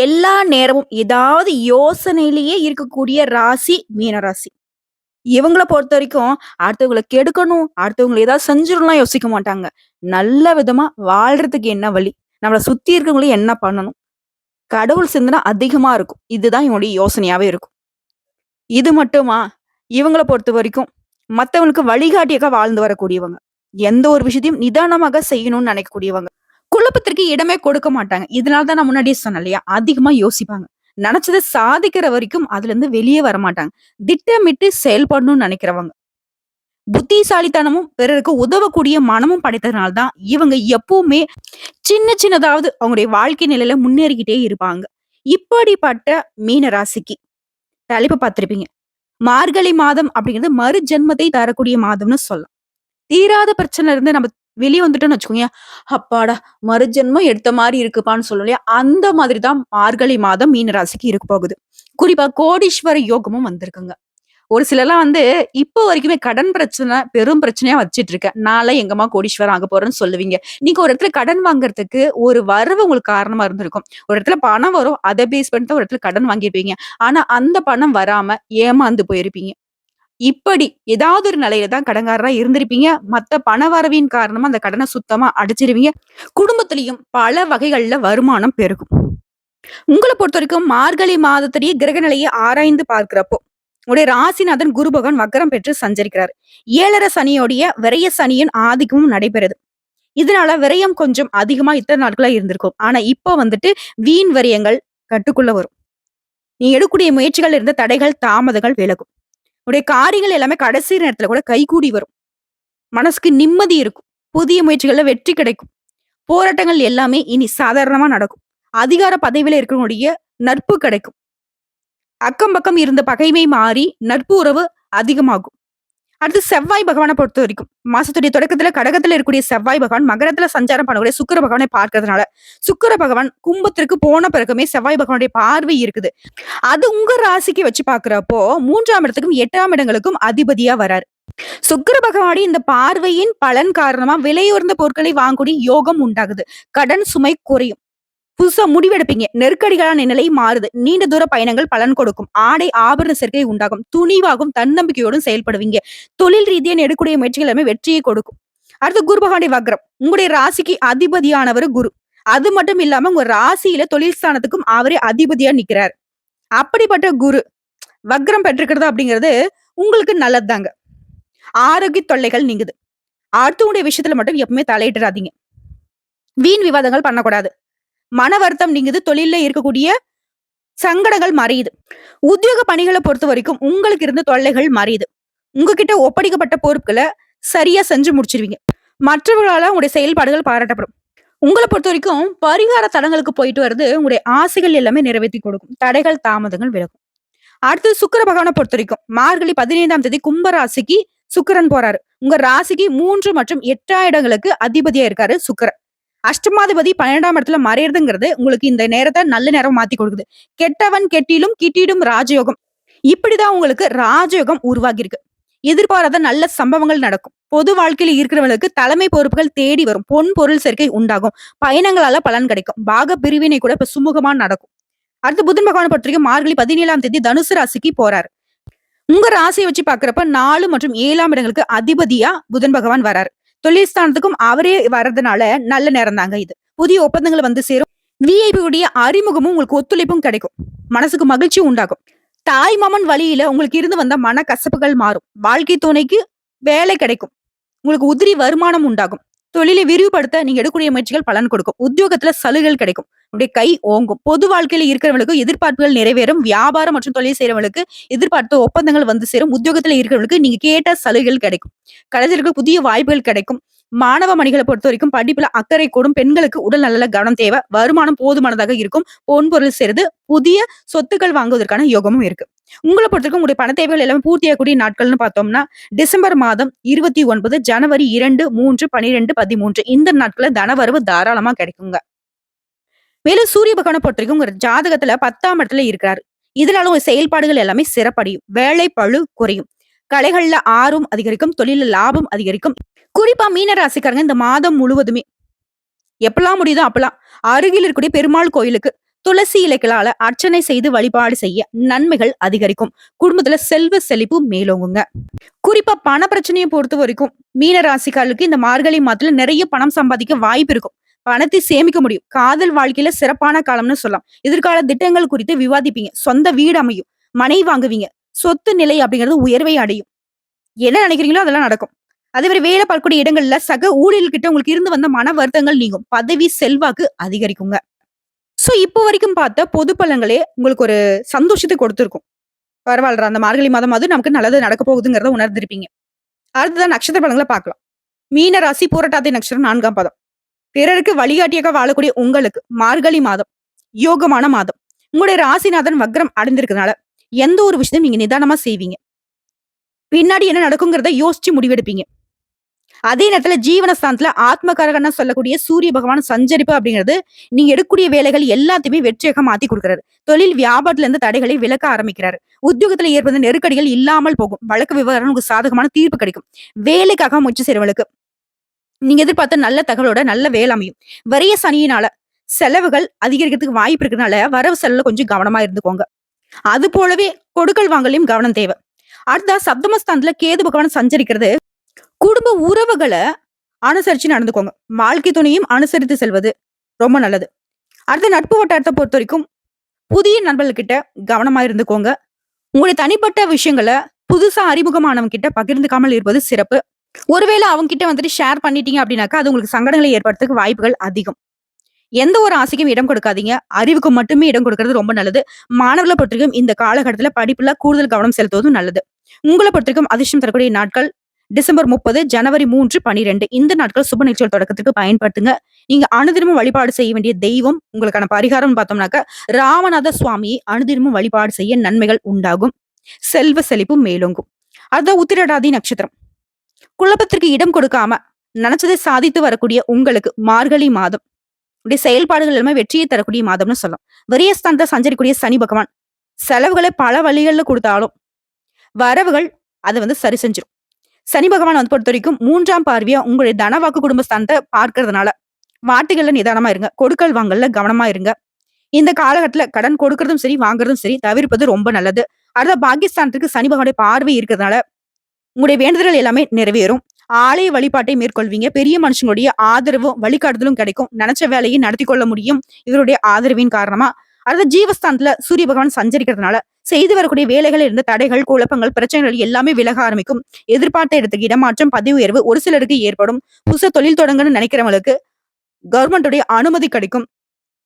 எல்லா நேரமும் ஏதாவது யோசனையிலேயே இருக்கக்கூடிய ராசி மீனராசி. இவங்கள பொறுத்தவரைக்கும் அடுத்தவங்கள கெடுக்கணும், அடுத்தவங்கள ஏதாவது செஞ்சிரணும்லாம் யோசிக்க மாட்டாங்க. நல்ல விதமா வாழ்றதுக்கு என்ன வழி? நம்மள சுத்தி இருக்கவங்கள என்ன பண்ணணும்? கடவுள் சிந்தனை அதிகமா இருக்கும். இதுதான் இவங்களுடைய யோசனையாவே இருக்கும். இது மட்டுமா? இவங்கள பொறுத்தவரைக்கும் மத்தவங்களுக்கு வழிகாட்டியாக வாழ்ந்து வரக்கூடியவங்க. எந்த ஒரு விஷயத்தையும் நிதானமாக செய்யணும்னு நினைக்கக்கூடியவங்க. குழப்பத்திற்கு இடமே கொடுக்க மாட்டாங்க. இதனால தான் நான் முன்னாடியே சொன்னேன் இல்லையா? அதிகமா யோசிப்பாங்க. நெனச்சத சாதிக்கிற வரைக்கும் அதுலருந்து வெளியே வரமாட்டாங்க. திட்டமிட்டு செயல்படணும்னு நெனைக்கிறவங்க. புத்திசாலித்தனமும், பிறருக்கு உதவக்கூடிய மனமும் படைத்ததுனால தான் இவங்க எப்பவுமே சின்ன சின்னதாவது அவங்களுடைய வாழ்க்கை நிலையில முன்னேறிக்கிட்டே இருப்பாங்க. இப்படிப்பட்ட மீன ராசிக்கு தலைப்பு பார்த்திருப்பீங்க. மார்கழி மாதம் அப்படிங்கிறது மறு ஜென்மத்தை தரக்கூடிய மாதம்னு சொல்லலாம். தீராத பிரச்சனைல இருந்து நம்ம வெளிய வந்துட்டோம்னு வச்சுக்கோங்க. அப்பாடா! மறுஜென்மம் எடுத்த மாரி இருக்குப்பான்னு சொல்லுவோம் இல்லையா? அந்த மாதிரி தான் மார்கழி மாதம் மீன ராசிக்கு இருக்க போகுது. குறிப்பா கோடீஸ்வர யோகமும் வந்திருக்குங்க. ஒரு சிலர்லாம் இப்போ வரைக்குமே கடன் பிரச்சனை பெரும் பிரச்சனையா வச்சுட்டு இருக்கேன். நான்லாம் எங்கம்மா கோடீஸ்வரன் ஆக போறேன்னு சொல்லுவீங்க. நீங்க ஒரு இடத்துல கடன் வாங்குறதுக்கு ஒரு வரவு உங்களுக்கு காரணமா இருந்திருக்கும். ஒரு இடத்துல பணம் வரும். அத பேஸ் பண்ணி தான் ஒரு இடத்துல கடன் வாங்கியிருப்பீங்க. ஆனா அந்த பணம் வராம ஏமாந்து போயிருப்பீங்க. இப்படி ஏதாவது ஒரு நிலையில தான் கடன்காரரா இருந்திருப்பீங்க. மத்த பண வரவின் காரணமா அந்த கடன சுத்தமா அடைச்சிருவீங்க. குடும்பத்திலயும் பல வகைகள்ல வருமானம் பெருகும். உங்கள பொறுத்தவரைக்கும் மார்கழி மாதத்துடைய கிரக நிலையை ஆராய்ந்து பார்க்கிறப்போ, உங்களுடைய ராசிநாதன் குரு பகவான் வக்ரம் பெற்று சஞ்சரிக்கிறார். 7.5 சனியோடைய விரய சனியின் ஆதிக்கமும் நடைபெறுது. இதனால விரயம் கொஞ்சம் அதிகமா இத்தனை நாட்களா இருந்திருக்கும். ஆனா இப்போ வீண் விரயங்கள் கட்டுக்குள்ள வரும். நீ எடுக்கக்கூடிய முயற்சிகள் இருந்த தடைகள், தாமதங்கள் விலகும். உடைய காரியங்கள் எல்லாமே கடைசி நேரத்துல கூட கைகூடி வரும். மனசுக்கு நிம்மதி இருக்கும். புதிய முயற்சிகள்ல வெற்றி கிடைக்கும். போராட்டங்கள் எல்லாமே இனி சாதாரணமா நடக்கும். அதிகார பதவியில இருக்கிறவங்களுடைய நட்பு கிடைக்கும். அக்கம் பக்கம் இருந்த பகைமை மாறி நட்பு உறவு அதிகமாகும். அடுத்து செவ்வாய் பகவானை பொறுத்த வரைக்கும் மாசத்துடைய தொடக்கத்துல கடகத்துல இருக்கக்கூடிய செவ்வாய் பகவான் மகரத்துல சஞ்சாரம் பண்ணக்கூடிய சுக்கிர பகவானை பார்க்கறதுனால சுக்கிர பகவான் கும்பத்திற்கு போன பிறகுமே செவ்வாய் பகவானுடைய பார்வை இருக்குது. அது உங்க ராசிக்கு வச்சு பாக்குறப்போ 3ஆம் இடத்துக்கும் 8ஆம் இடங்களுக்கும் அதிபதியா வராரு. சுக்கிர பகவானுடைய இந்த பார்வையின் பலன் காரணமா விலையுயர்ந்த பொருட்களை வாங்கக்கூடிய யோகம் உண்டாகுது. கடன் சுமை குறையும். புதுசா முடிவெடுப்பீங்க. நெருக்கடிகளான நிலை மாறுது. நீண்ட தூர பயணங்கள் பலன் கொடுக்கும். ஆடை ஆபரண சேர்க்கை உண்டாகும். துணிவாகவும் தன்னம்பிக்கையோடும் செயல்படுவீங்க. தொழில் ரீதியா எடுக்கக்கூடிய முயற்சிகள் எல்லாமே வெற்றியை கொடுக்கும். அடுத்து குரு பகவானுடைய வக்ரம். உங்களுடைய ராசிக்கு அதிபதியானவர் குரு. அது மட்டும் இல்லாம உங்க ராசியில தொழில் ஸ்தானத்துக்கும் அவரே அதிபதியா நிக்கிறார். அப்படிப்பட்ட குரு வக்ரம் பெற்றிருக்கிறது அப்படிங்கிறது உங்களுக்கு நல்லதுதாங்க. ஆரோக்கிய தொல்லைகள் நீங்குது. அடுத்தவங்களுடைய விஷயத்துல மட்டும் எப்பவுமே தலையிடாதீங்க. வீண் விவாதங்கள் பண்ணக்கூடாது. மன வருத்தம் நீங்குது. தொழில்ல இருக்கக்கூடிய சங்கடங்கள் மறையுது. உத்தியோக பணிகளை பொறுத்த வரைக்கும் உங்களுக்கு இருந்த தொல்லைகள் மறையுது. உங்ககிட்ட ஒப்படைக்கப்பட்ட பொறுப்புகளை சரியா செஞ்சு முடிச்சிருவீங்க. மற்றவர்களால உங்களுடைய செயல்பாடுகள் பாராட்டப்படும். உங்கள பொறுத்த வரைக்கும் பரிகார தலங்களுக்கு போயிட்டு வர்றது உங்களுடைய ஆசைகள் எல்லாமே நிறைவேத்தி கொடுக்கும். தடைகள், தாமதங்கள் விலகும். அடுத்து சுக்கிர பகவானை பொறுத்த வரைக்கும் மார்கழி 15ஆம் தேதி கும்ப ராசிக்கு சுக்கிரன் போறாரு. உங்க ராசிக்கு 3 மற்றும் 8ஆம் இடங்களுக்கு அதிபதியா இருக்காரு சுக்கிரன். அஷ்டமாதிபதி 12ஆம் இடத்துல மறையறதுங்கிறது உங்களுக்கு இந்த நேரத்தை நல்ல நேரம் மாத்தி கொடுக்குது. கெட்டவன் கெட்டிலும் கிட்டிடும் ராஜயோகம். இப்படிதான் உங்களுக்கு ராஜயோகம் உருவாகி இருக்கு. எதிர்பாராத நல்ல சம்பவங்கள் நடக்கும். பொது வாழ்க்கையில இருக்கிறவங்களுக்கு தலைமை பொறுப்புகள் தேடி வரும். பொன் பொருள் சேர்க்கை உண்டாகும். பயணங்களால பலன் கிடைக்கும். பாக பிரிவினை கூட இப்ப சுமூகமா நடக்கும். அடுத்து புதன் பகவானை பொறுத்தவரைக்கும் மார்கழி 17ஆம் தேதி தனுசு ராசிக்கு போறாரு. உங்க ராசியை வச்சு பாக்குறப்ப 4 மற்றும் 7ஆம் இடங்களுக்கு அதிபதியா புதன் பகவான் வராரு. தொழில் ஸ்தானத்துக்கும் அவரே வர்றதுனால நல்ல நேரம் தாங்க இது. புதிய ஒப்பந்தங்கள் வந்து சேரும். விஐபி உடைய அறிமுகமும் உங்களுக்கு ஒத்துழைப்பும் கிடைக்கும். மனசுக்கு மகிழ்ச்சி உண்டாகும். தாய் மாமன் வழியில உங்களுக்கு இருந்து வந்த மன கசப்புகள் மாறும். வாழ்க்கை துணைக்கு வேலை கிடைக்கும். உங்களுக்கு உதிரி வருமானம் உண்டாகும். தொழிலை விரிவுபடுத்த நீங்க எடுக்கக்கூடிய முயற்சிகள் பலன் கொடுக்கும். உத்தியோகத்துல சலுகைகள் கிடைக்கும். உங்களுடைய கை ஓங்கும். பொது வாழ்க்கையில இருக்கிறவங்களுக்கு எதிர்பார்ப்புகள் நிறைவேறும். வியாபாரம் மற்றும் தொழில் செய்யறவங்களுக்கு எதிர்பார்த்த ஒப்பந்தங்கள் வந்து சேரும். உத்தியோகத்துல இருக்கிறவங்களுக்கு நீங்க கேட்ட சலுகைகள் கிடைக்கும். கலைஞர்களுக்கு புதிய வாய்ப்புகள் கிடைக்கும். மாணவ மணிகளை பொறுத்த வரைக்கும் படிப்புல அக்கறை கூடும். பெண்களுக்கு உடல் நல கவனம் தேவை. வருமானம் போதுமானதாக இருக்கும். பொன் பொருள் சேர்ந்து புதிய சொத்துக்கள் வாங்குவதற்கான யோகமும் இருக்கு. உங்களை பொறுத்தவரைக்கும் உங்களுடைய பண தேவைகள் எல்லாமே பூர்த்தியாகக்கூடிய நாட்கள்னு பார்த்தோம்னா டிசம்பர் மாதம் 29, ஜனவரி 2, 3, 12, 13 இந்த நாட்கள தனவரவு தாராளமா கிடைக்குங்க. மேலும் சூரிய பகவானை பொறுத்தவரைக்கும் உங்க ஜாதகத்துல 10ஆம் இடத்துல இருக்கிறாரு. இதனால உங்க செயல்பாடுகள் எல்லாமே சிறப்படையும். வேலை பளு குறையும். கலைகள்ல ஆர்வம் அதிகரிக்கும். தொழில லாபம் அதிகரிக்கும். குறிப்பா மீன ராசிக்காரங்க இந்த மாதம் முழுவதுமே எப்பெல்லாம் முடியுதோ அப்பெல்லாம் அருகில் இருக்கக்கூடிய பெருமாள் கோயிலுக்கு துளசி இலைகளால அர்ச்சனை செய்து வழிபாடு செய்ய நன்மைகள் அதிகரிக்கும். குடும்பத்துல செல்வ செழிப்பு மேலோங்குங்க. குறிப்பா பண பிரச்சனையை பொறுத்த வரைக்கும் மீன ராசிக்காரர்களுக்கு இந்த மார்கழி மாதத்துல நிறைய பணம் சம்பாதிக்க வாய்ப்பு இருக்கும். பணத்தை சேமிக்க முடியும். காதல் வாழ்க்கையில சிறப்பான காலம்னு சொல்லலாம். எதிர்கால திட்டங்கள் குறித்து விவாதிப்பீங்க. சொந்த வீடு அமையும். மனை வாங்குவீங்க. சொத்து நிலை அப்படிங்கிறது உயர்வை அடையும். என்ன நினைக்கிறீங்களோ அதெல்லாம் நடக்கும். அதே மாதிரி வேலை பார்க்கக்கூடிய இடங்கள்ல சக ஊழியர்கிட்ட உங்களுக்கு இருந்து வந்த மன வருத்தங்கள் நீங்கும். பதவி செல்வாக்கு அதிகரிக்குங்க. சோ இப்போ வரைக்கும் பார்த்த பொது பலன்களே உங்களுக்கு ஒரு சந்தோஷத்தை கொடுத்திருக்கும். பரவாயில்லடா அந்த மார்கழி மாதம் அது நமக்கு நல்லது நடக்க போகுதுங்கிறத உணர்ந்திருப்பீங்க. அடுத்ததான் நட்சத்திர பலன்களை பார்க்கலாம். மீன ராசி பூரட்டாதி நட்சத்திரம் 4ஆம் பாதம். பிறருக்கு வழிகாட்டியாக வாழக்கூடிய உங்களுக்கு மார்கழி மாதம் யோகமான மாதம். உங்களுடைய ராசிநாதன் வக்ரம் அடைந்திருக்கிறதுனால எந்த ஒரு விஷயத்தையும் நீங்க நிதானமா செய்வீங்க. பின்னாடி என்ன நடக்குங்கிறத யோசிச்சு முடிவெடுப்பீங்க. அதே நேரத்துல ஜீவனஸ்தானத்துல ஆத்மகாரகன்னா சொல்லக்கூடிய சூரிய பகவான் சஞ்சரிப்பு அப்படிங்கிறது நீங்க எடுக்கக்கூடிய வேலைகள் எல்லாத்தையுமே வெற்றியாக மாத்தி கொடுக்கிறாரு. தொழில் வியாபாரத்துல இருந்து தடைகளை விலக்க ஆரம்பிக்கிறாரு. உத்தியோகத்துல ஏற்படுத்த நெருக்கடிகள் இல்லாமல் போகும். வழக்கு விவகாரம் உங்களுக்கு சாதகமான தீர்ப்பு கிடைக்கும். வேலைக்காக முயற்சி செய்றவங்களுக்கு நீங்க எதிர்பார்த்த நல்ல தகவலோட நல்ல வேலை அமையும். வரிய சனியினால செலவுகள் அதிகரிக்கிறதுக்கு வாய்ப்பு இருக்கிறதுனால வரவு செலவுல கொஞ்சம் கவனமா இருந்துக்கோங்க. அது போலவே கொடுக்கல் வாங்கலையும் கவனம் தேவை. அடுத்த சப்தமஸ்தானத்துல கேது பகவான் சஞ்சரிக்கிறது குடும்ப உறவுகளை அனுசரிச்சு நடந்துக்கோங்க. வாழ்க்கை துணையும் அனுசரித்து செல்வது ரொம்ப நல்லது. அடுத்த நட்பு வட்டாரத்தை பொறுத்த வரைக்கும் புதிய நண்பர்கள் கிட்ட கவனமா இருந்துக்கோங்க. உங்களுடைய தனிப்பட்ட விஷயங்களை புதுசா அறிமுகமானவங்க கிட்ட பகிர்ந்துக்காமல் இருப்பது சிறப்பு. ஒருவேளை அவங்க கிட்ட வந்துட்டு ஷேர் பண்ணிட்டீங்க அப்படின்னாக்கா அது உங்களுக்கு சங்கடங்களை ஏற்படுறதுக்கு வாய்ப்புகள் அதிகம். எந்த ஒரு ஆசைக்கும் இடம் கொடுக்காதீங்க. அறிவுக்கு மட்டுமே இடம் கொடுக்கிறது ரொம்ப நல்லது. மாணவர்களை பொறுத்தவரைக்கும் இந்த காலகட்டத்துல படிப்புல கூடுதல் கவனம் செலுத்துவதும் நல்லது. உங்களை பொறுத்தவரைக்கும் அதிர்ஷ்டம் தரக்கூடிய நாட்கள் டிசம்பர் 30, ஜனவரி 3, 12 இந்த நாட்கள் சுப நிகழ்ச்சிகள் தொடக்கத்துக்கு பயன்படுத்துங்க. நீங்க அனுதினமும் வழிபாடு செய்ய வேண்டிய தெய்வம் உங்களுக்கான பரிகாரம் பார்த்தோம்னாக்க ராமநாத சுவாமியை அனுதினமும் வழிபாடு செய்ய நன்மைகள் உண்டாகும். செல்வ செழிப்பும் மேலோங்கும். அதான் உத்திரடாதி நட்சத்திரம். குழப்பத்திற்கு இடம் கொடுக்காம நினைச்சதை சாதித்து வரக்கூடிய உங்களுக்கு மார்கழி மாதம் உடைய செயல்பாடுகள் எல்லாமே வெற்றியை தரக்கூடிய மாதம்னு சொல்லலாம். விரயஸ்தானத்தை சஞ்சரிக்கூடிய சனி பகவான் செலவுகளை பல வழிகள்ல கொடுத்தாலும் வரவுகள் அதை சரி செஞ்சிடும். சனி பகவான் பொறுத்த வரைக்கும் 3ஆம் பார்வையா உங்களுடைய தனவாக்கு குடும்பஸ்தானத்தை பார்க்கறதுனால வார்த்தைகள்ல நிதானமா இருங்க. கொடுக்கல் வாங்கல்ல கவனமா இருங்க. இந்த காலகட்டத்துல கடன் கொடுக்கறதும் சரி வாங்குறதும் சரி தவிர்ப்பது ரொம்ப நல்லது. அடுத்த பாகிஸ்தானத்துக்கு சனி பகவானுடைய பார்வை இருக்கிறதுனால உங்களுடைய வேண்டுதல்கள் எல்லாமே நிறைவேறும். ஆலய வழிபாட்டை மேற்கொள்வீங்க. பெரிய மனுஷங்களுடைய ஆதரவும் வழிகாட்டுதலும் கிடைக்கும். நினைச்ச வேலையை நடத்தி கொள்ள முடியும் இவருடைய ஆதரவின் காரணமா. அடுத்த ஜீவஸ்தானத்துல சூரிய பகவான் சஞ்சரிக்கிறதுனால செய்து வரக்கூடிய வேலைகள் இருந்த தடைகள் குழப்பங்கள் பிரச்சனைகள் எல்லாமே விலக ஆரம்பிக்கும். எதிர்பார்த்த இடத்துக்கு இடமாற்றம் பதவி உயர்வு ஒரு சிலருக்கு ஏற்படும். புதுசா தொழில் தொடங்கணும்னு நினைக்கிறவங்களுக்கு கவர்மெண்டுடைய அனுமதி கிடைக்கும்.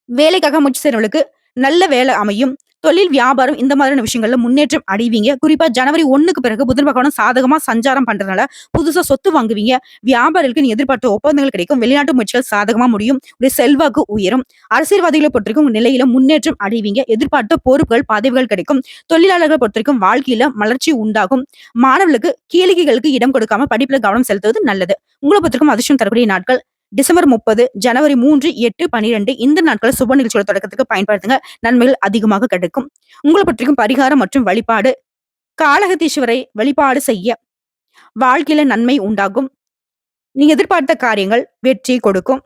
வேலைக்காக முயற்சி செய்றவங்களுக்கு நல்ல வேலை அமையும். தொழில் வியாபாரம் இந்த மாதிரியான விஷயங்கள்ல முன்னேற்றம் அடைவீங்க. குறிப்பா ஜனவரி 1க்கு பிறகு புதன் பகவான் சாதகமா சஞ்சாரம் பண்றதுனால புதுசா சொத்து வாங்குவீங்க. வியாபாரிகளுக்கு நீ எதிர்பார்த்த ஒப்பந்தங்கள் கிடைக்கும். வெளிநாட்டு முயற்சிகள் சாதகமா முடியும். உடைய செல்வாக்கு உயரும். அரசியல்வாதிகளை பொறுத்தவரைக்கும் நிலையில முன்னேற்றம் அடைவீங்க. எதிர்பார்த்த பொறுப்புகள் பதவிகள் கிடைக்கும். தொழிலாளர்கள் பொறுத்தவரைக்கும் வாழ்க்கையில மலர்ச்சி உண்டாகும். மாணவர்களுக்கு கேளிக்கைகளுக்கு இடம் கொடுக்காம படிப்புல கவனம் செலுத்துவது நல்லது. உங்களை பொறுத்தவரைக்கும் அதிர்ஷ்டம் தரக்கூடிய நாட்கள் டிசம்பர் 30, ஜனவரி 3, 8, 12 இந்த நாட்களை சுப நிகழ்ச்சியோட தொடக்கத்துக்கு பயன்படுத்துங்க. நன்மைகள் அதிகமாக கிடைக்கும். உங்களை பற்றிக்கும் பரிகாரம் மற்றும் வழிபாடு காளகத்தீஸ்வரை வழிபாடு செய்ய வாழ்க்கையில நன்மை உண்டாகும். நீங்க எதிர்பார்த்த காரியங்கள் வெற்றி கொடுக்கும்.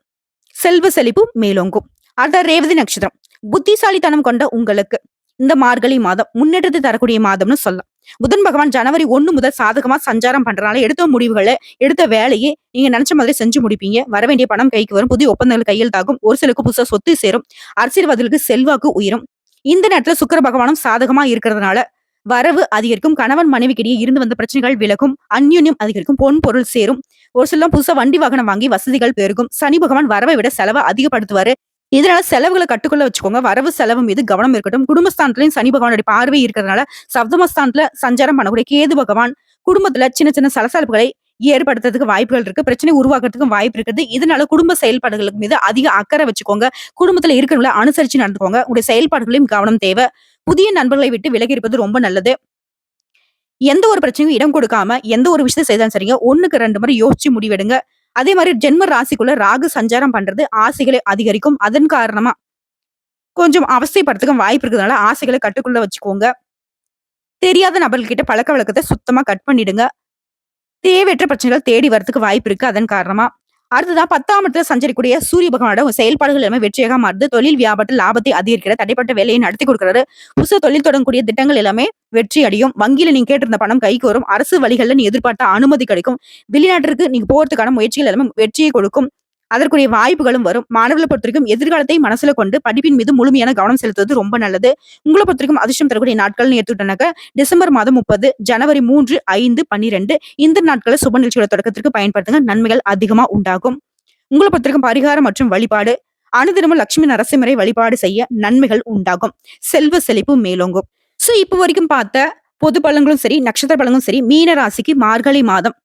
செல்வ செழிப்பு மேலோங்கும். அடுத்த ரேவதி நட்சத்திரம். புத்திசாலித்தனம் கொண்ட உங்களுக்கு இந்த மார்கழி மாதம் முன்னேற்றத்தை தரக்கூடிய மாதம்னு சொல்லலாம். புதன் பகவான் ஜனவரி 1 முதல் சாதகமா சஞ்சாரம் பண்றதுனால எடுத்த முடிவுகளை எடுத்த வேலையை நீங்க நினைச்ச மாதிரி செஞ்சு முடிப்பீங்க. வர வேண்டிய பணம் கைக்கு வரும். புதிய ஒப்பந்தங்கள் கையெழுத்தாகும். ஒரு சிலருக்கு புதுசா சொத்து சேரும். அரசியல்வாதிகளுக்கு செல்வாக்கு உயரும். இந்த நேரத்துல சுக்கிர பகவானும் சாதகமா இருக்கிறதுனால வரவு அதிகரிக்கும். கணவன் மனைவிக்கிடையே இருந்து வந்த பிரச்சனைகள் விலகும். அந்யுன்யம் அதிகரிக்கும். பொன் பொருள் சேரும். ஒரு சில புதுசா வண்டி வாகனம் வாங்கி வசதிகள் பெருகும். சனி பகவான் வரவை விட செலவை அதிகப்படுத்துவாரு. இதனால செலவுகளை கட்டுக்குள்ள வச்சுக்கோங்க. வரவு செலவு மீது கவனம் இருக்கட்டும். குடும்பஸ்தானத்திலையும் சனி பகவானுடைய பார்வை இருக்கிறதுனால சப்தமஸ்தானத்துல சஞ்சாரம் பண்ணக்கூடிய கேது பகவான் குடும்பத்துல சின்ன சின்ன சலசலப்புகளை ஏற்படுத்துறதுக்கு வாய்ப்புகள் இருக்கு. பிரச்சனை உருவாக்குறதுக்கும் வாய்ப்பு இருக்குது. இதனால குடும்ப செயல்பாடுகளுக்கு மீது அதிக அக்கறை வச்சுக்கோங்க. குடும்பத்துல இருக்கிறவங்களை அனுசரிச்சு நடந்துக்கோங்க. உங்களுடைய செயல்பாடுகளையும் கவனம் தேவை. புதிய நண்பர்களை விட்டு விலகி இருப்பது ரொம்ப நல்லது. எந்த ஒரு பிரச்சனையும் இடம் கொடுக்காம எந்த ஒரு விஷயத்தை செய்தாலும் சரிங்க 1க்கு 2 முறை யோசிச்சு முடிவெடுங்க. அதே மாதிரி ஜென்ம ராசிக்குள்ள ராகு சஞ்சாரம் பண்றது ஆசைகளை அதிகரிக்கும். அதன் காரணமா கொஞ்சம் அவஸ்தைப்படுறதுக்கும் வாய்ப்பு இருக்கிறதுனால ஆசைகளை கட்டுக்குள்ள வச்சுக்கோங்க. தெரியாத நபர்கள்கிட்ட பழக்க வழக்கத்தை சுத்தமா கட் பண்ணிடுங்க. தேவையற்ற பிரச்சனைகள் தேடி வரதுக்கு வாய்ப்பு இருக்கு. அதன் காரணமா அடுத்ததா 10ஆம் இடத்துல சஞ்சரிக்கக்கூடிய சூரிய பகவானோட செயல்பாடுகள் எல்லாமே வெற்றியாக மாறுது. தொழில் வியாபாரத்தில் லாபத்தை அதிகரிக்கிற தடைப்பட்ட வேலையை நடத்தி கொடுக்கிறாரு. புதுசா தொழில் தொடங்கக்கூடிய திட்டங்கள் எல்லாமே வெற்றி அடையும். வங்கியில நீங்க கேட்டிருந்த பணம் கைக்கு வரும். அரசு வழிகள்ல நீ எதிர்பார்த்த அனுமதி கிடைக்கும். வெளிநாட்டிற்கு நீங்க போறதுக்கான முயற்சிகள் எல்லாமே வெற்றியை கொடுக்கும். அதற்குரிய வாய்ப்புகளும் வரும். மாணவர்கள பொறுத்தவரைக்கும் எதிர்காலத்தை மனசுல கொண்டு படிப்பின் மீது முழுமையான கவனம் செலுத்துவது ரொம்ப நல்லது. உங்கள பொறுத்தவரைக்கும் அதிர்ஷ்டம் தரக்கூடிய நாட்கள்னு எடுத்துக்கிட்டோம்னாக்க, டிசம்பர் மாதம் 30, ஜனவரி 3, 5, 12 இந்த நாட்கள சுப நிகழ்ச்சியோட தொடக்கத்திற்கு பயன்படுத்துங்க. நன்மைகள் அதிகமா உண்டாகும். உங்கள பொறுத்தவரைக்கும் பரிகாரம் மற்றும் வழிபாடு, அனுதினமும் லட்சுமி நரசிம்மரை வழிபாடு செய்ய நன்மைகள் உண்டாகும். செல்வ செழிப்பு மேலோங்கும். இப்ப வரைக்கும் பார்த்த பொது பலன்களும் சரி, நட்சத்திர பலன்களும் சரி, மீன ராசிக்கு மார்கழி மாதம்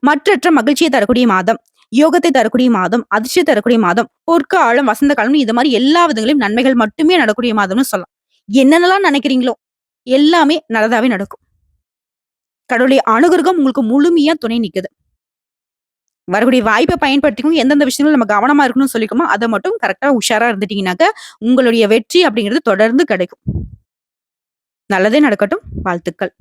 மற்றற்ற மகிழ்ச்சியை தரக்கூடிய மாதம், யோகத்தை தரக்கூடிய மாதம், அதிர்ஷ்டம் தரக்கூடிய மாதம், பொற்காலம், வசந்த காலம் இது மாரி எல்லா விதங்களையும் நன்மைகள் மட்டுமே நடக்கக்கூடிய மாதம்னு சொல்லலாம். என்னென்னலாம் நினைக்கிறீங்களோ எல்லாமே நல்லதாவே நடக்கும். கடவுளுடைய அனுகிரகம் உங்களுக்கு முழுமையா துணை நிக்குது. வரக்கூடிய வாய்ப்பை பயன்படுத்திக்கோங்க. எந்தெந்த விஷயங்களும் நம்ம கவனமா இருக்கணும்னு சொல்லிக்கோமோ, அத மட்டும் கரெக்ட்டா உஷாரா இருந்துட்டீங்கன்னாக்க, உங்களுடைய வெற்றி அப்படிங்கிறது தொடர்ந்து கிடைக்கும். நல்லதே நடக்கட்டும். வாழ்த்துக்கள்.